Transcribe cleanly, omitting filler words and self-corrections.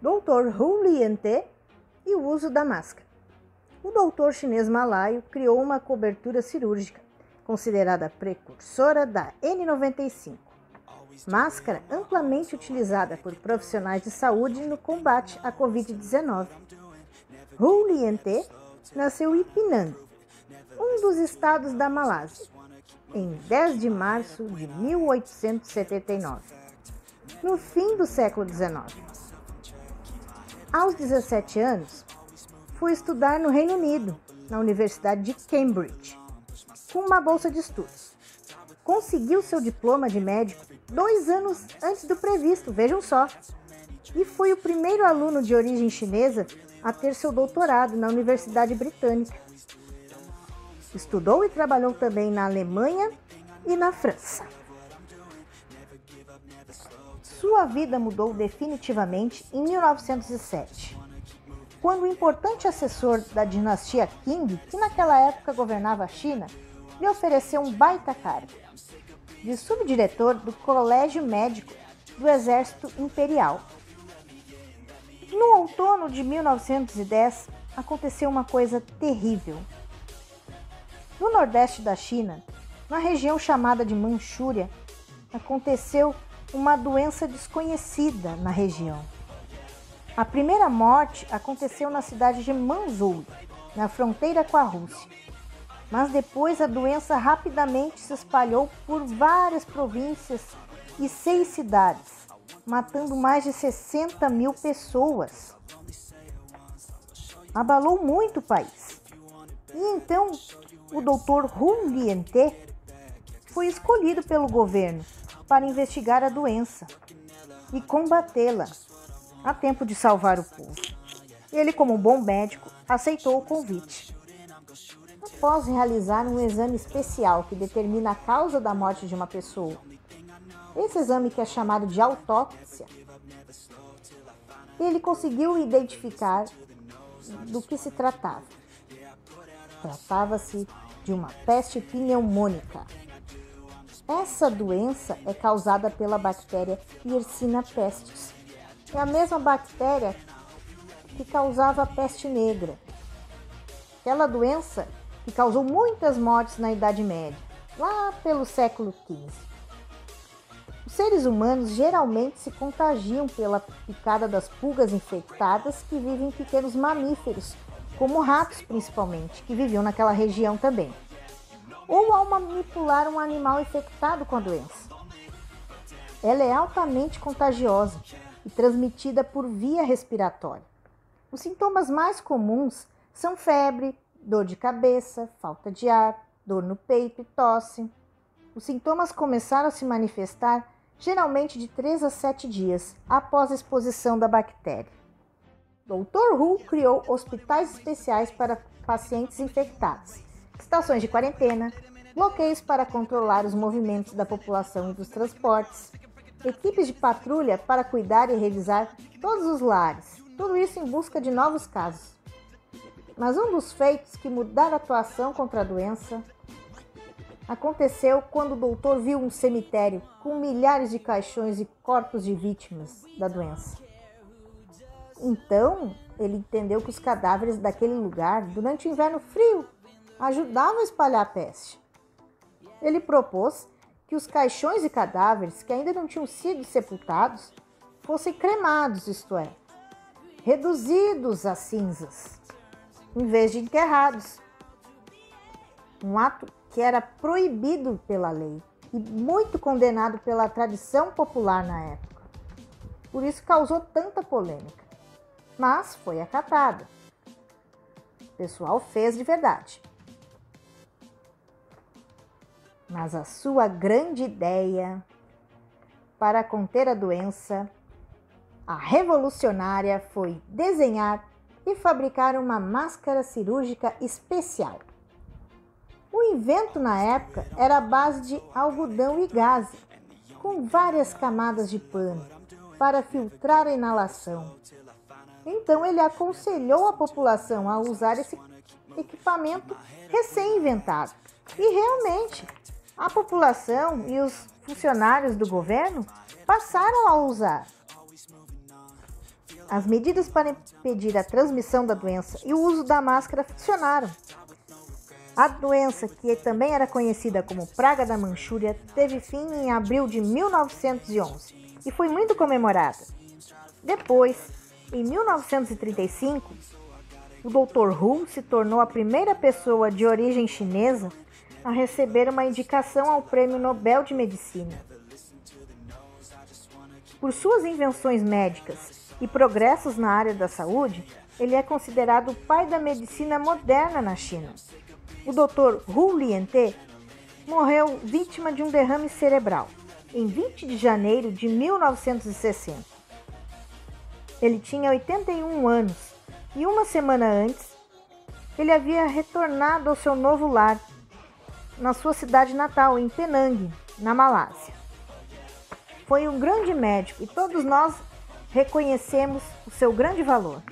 Dr. Hu Lien-te e o uso da máscara. O doutor chinês malaio criou uma cobertura cirúrgica, considerada precursora da N95, máscara amplamente utilizada por profissionais de saúde no combate à Covid-19. Hu Lien-te nasceu em Penang, um dos estados da Malásia, em 10 de março de 1879, no fim do século XIX. Aos 17 anos, foi estudar no Reino Unido, na Universidade de Cambridge, com uma bolsa de estudos. Conseguiu seu diploma de médico 2 anos antes do previsto, vejam só, e foi o primeiro aluno de origem chinesa a ter seu doutorado na Universidade Britânica. Estudou e trabalhou também na Alemanha e na França. Sua vida mudou definitivamente em 1907, quando o importante assessor da dinastia Qing, que naquela época governava a China, lhe ofereceu um baita cargo de subdiretor do Colégio Médico do Exército Imperial. No outono de 1910, aconteceu uma coisa terrível. No nordeste da China, na região chamada de Manchúria, aconteceu uma doença desconhecida na região. A primeira morte aconteceu na cidade de Manzhoul, na fronteira com a Rússia. Mas depois a doença rapidamente se espalhou por várias províncias e 6 cidades, matando mais de 60 mil pessoas. Abalou muito o país. E então o Dr. Hu Lien-te foi escolhido pelo governo para investigar a doença e combatê-la, a tempo de salvar o povo. Ele, como um bom médico, aceitou o convite. Após realizar um exame especial que determina a causa da morte de uma pessoa, esse exame que é chamado de autópsia, ele conseguiu identificar do que se tratava. Tratava-se de uma peste pneumônica. Essa doença é causada pela bactéria Yersinia pestis. É a mesma bactéria que causava a peste negra. Aquela doença que causou muitas mortes na Idade Média, lá pelo século XV. Os seres humanos geralmente se contagiam pela picada das pulgas infectadas que vivem em pequenos mamíferos, como ratos principalmente, que viviam naquela região também, ou ao manipular um animal infectado com a doença. Ela é altamente contagiosa e transmitida por via respiratória. Os sintomas mais comuns são febre, dor de cabeça, falta de ar, dor no peito e tosse. Os sintomas começaram a se manifestar geralmente de 3 a 7 dias após a exposição da bactéria. Dr. Hu criou hospitais especiais para pacientes infectados, estações de quarentena, bloqueios para controlar os movimentos da população e dos transportes, equipes de patrulha para cuidar e revisar todos os lares, tudo isso em busca de novos casos. Mas um dos feitos que mudaram a atuação contra a doença aconteceu quando o doutor viu um cemitério com milhares de caixões e corpos de vítimas da doença. Então, ele entendeu que os cadáveres daquele lugar, durante o inverno frio, ajudavam a espalhar a peste. Ele propôs que os caixões e cadáveres que ainda não tinham sido sepultados fossem cremados, isto é, reduzidos a cinzas, em vez de enterrados. Um ato que era proibido pela lei e muito condenado pela tradição popular na época. Por isso causou tanta polêmica, mas foi acatado. O pessoal fez de verdade. Mas a sua grande ideia para conter a doença, a revolucionária, foi desenhar e fabricar uma máscara cirúrgica especial. O invento na época era a base de algodão e gaze, com várias camadas de pano para filtrar a inalação. Então ele aconselhou a população a usar esse equipamento recém-inventado. E realmente, a população e os funcionários do governo passaram a usar. As medidas para impedir a transmissão da doença e o uso da máscara funcionaram. A doença, que também era conhecida como Praga da Manchúria, teve fim em abril de 1911 e foi muito comemorada. Depois, em 1935, o Dr. Hu se tornou a primeira pessoa de origem chinesa a receber uma indicação ao Prêmio Nobel de Medicina. Por suas invenções médicas e progressos na área da saúde, ele é considerado o pai da medicina moderna na China. O Dr. Hu Liente morreu vítima de um derrame cerebral em 20 de janeiro de 1960. Ele tinha 81 anos e uma semana antes ele havia retornado ao seu novo lar na sua cidade natal, em Penang, na Malásia. Foi um grande médico e todos nós reconhecemos o seu grande valor.